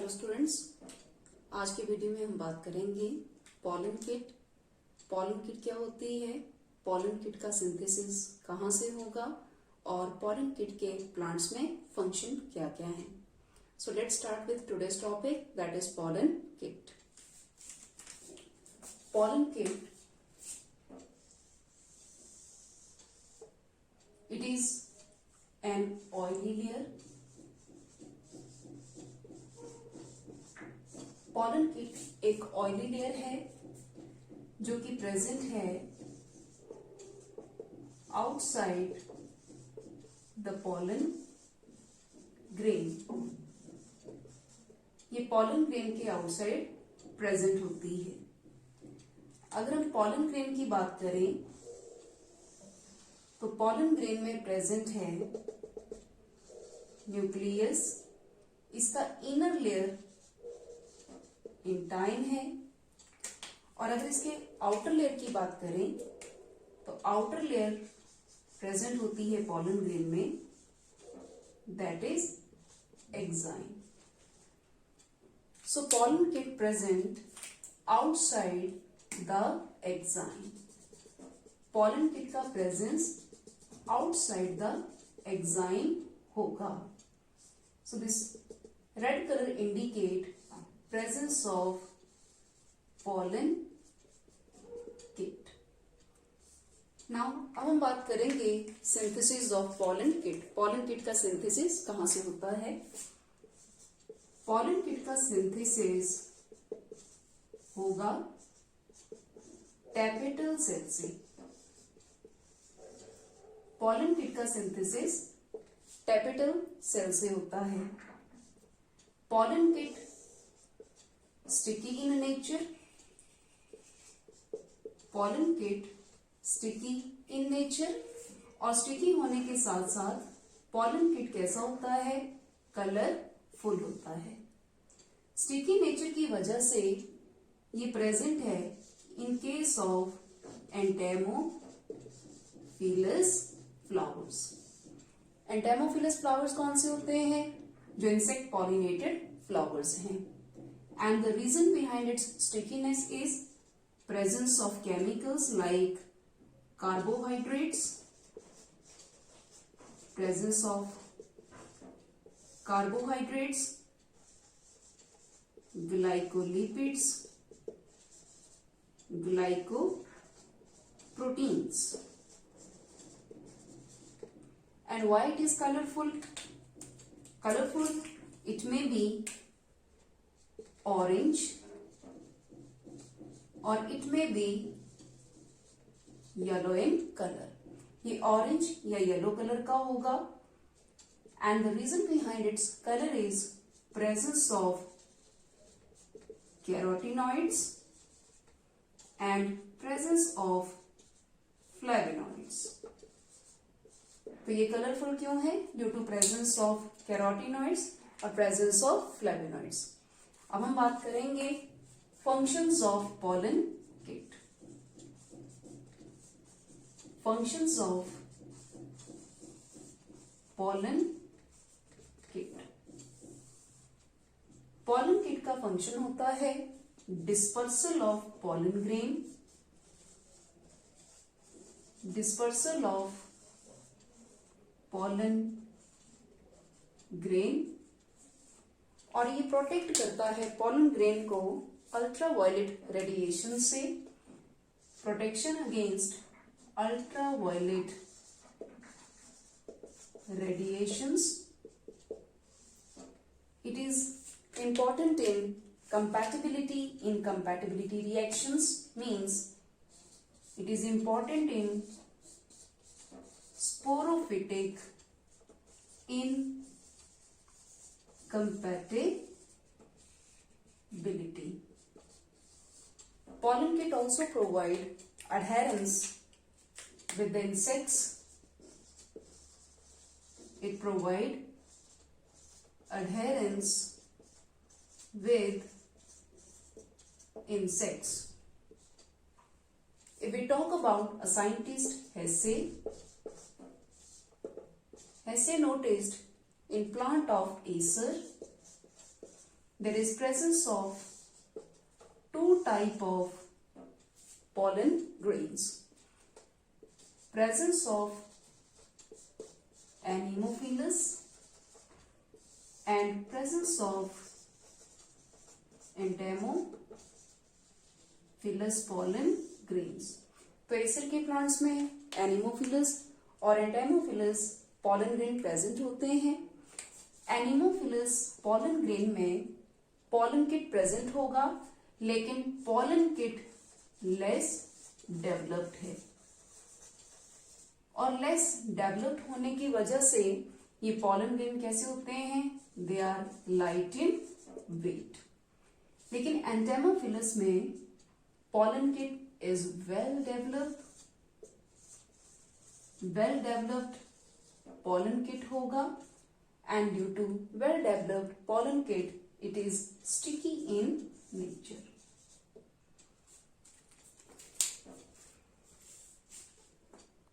Students, आज के video में हम बात करेंगे पॉलन किट। पॉलन किट क्या होती है, पॉलन किट का सिंथेसिस कहाँ से होगा और पॉलन किट के प्लांट्स में फंक्शन क्या क्या है। So let's start with today's topic, that is pollen kit. Pollen kit, it is an oily layer. Pollen kit एक ऑयली लेयर है जो कि प्रेजेंट है आउटसाइड द पॉलन ग्रेन। ये पॉलन ग्रेन के आउटसाइड प्रेजेंट होती है। अगर हम पॉलन ग्रेन की बात करें तो पॉलन ग्रेन में प्रेजेंट है न्यूक्लियस, इसका इनर लेयर इंटाइन है। और अगर इसके आउटर लेयर की बात करें तो आउटर लेयर प्रेजेंट होती है पॉलन ग्रेन में, that is exine. So pollen kit present outside the exine. Pollen kit का प्रेजेंस आउटसाइड द एक्साइन होगा। So this red colour indicate presence of pollen kit. Now अब हम बात करेंगे synthesis of pollen kit। pollen kit का synthesis कहाँ से होता है? pollen kit का synthesis होगा tapetal cell से। pollen kit का synthesis tapetal cell से होता है। pollen kit sticky in nature, pollen kit sticky in nature, और स्टिकी होने के साथ साथ पॉलन किट कैसा होता है, कलरफुल होता है। स्टिकी नेचर की वजह से ये प्रेजेंट है in case of entomophilous flowers. Entomophilous flowers कौन से होते हैं? जो इंसेक्ट पॉलिनेटेड फ्लावर्स हैं। And the reason behind its stickiness is presence of chemicals like carbohydrates, glycolipids, glycoproteins. And why it is colorful? Colorful, it may be orange or it may be yellow in color। ये orange या yellow color का होगा। and the reason behind its color is presence of carotenoids and presence of flavonoids। तो ये colourful क्यों है? Due to presence of carotenoids और presence of flavonoids. अब हम बात करेंगे functions of pollen kit. Functions of pollen kit. Pollen kit का फंक्शन होता है dispersal of pollen grain, dispersal of pollen grain, और ये प्रोटेक्ट करता है पॉलन ग्रेन को अल्ट्रावायलेट रेडिएशन से। Protection against ultraviolet radiations. It is important in compatibility reactions, means it is important in sporophytic incompatibility. Pollen kit also provide adherence with the insects. It provide adherence with insects. If we talk about a scientist, Hesse noticed in plant of Acer there is presence of two type of pollen grains. Presence of Anemophilus and presence of Entamophilus pollen grains. तो इस तरह के plants में anemophilous और एंटामोफिलस pollen grain present होते हैं. Anemophilous pollen grain में pollen kit present होगा, लेकिन पॉलन किट लेस डेवलप्ड है और लेस डेवलप्ड होने की वजह से ये पॉलन ग्रेन कैसे होते हैं, they are light in weight. लेकिन एंटामोफिलस में pollen kit is well developed pollen kit होगा, and due to well developed pollen kit it is still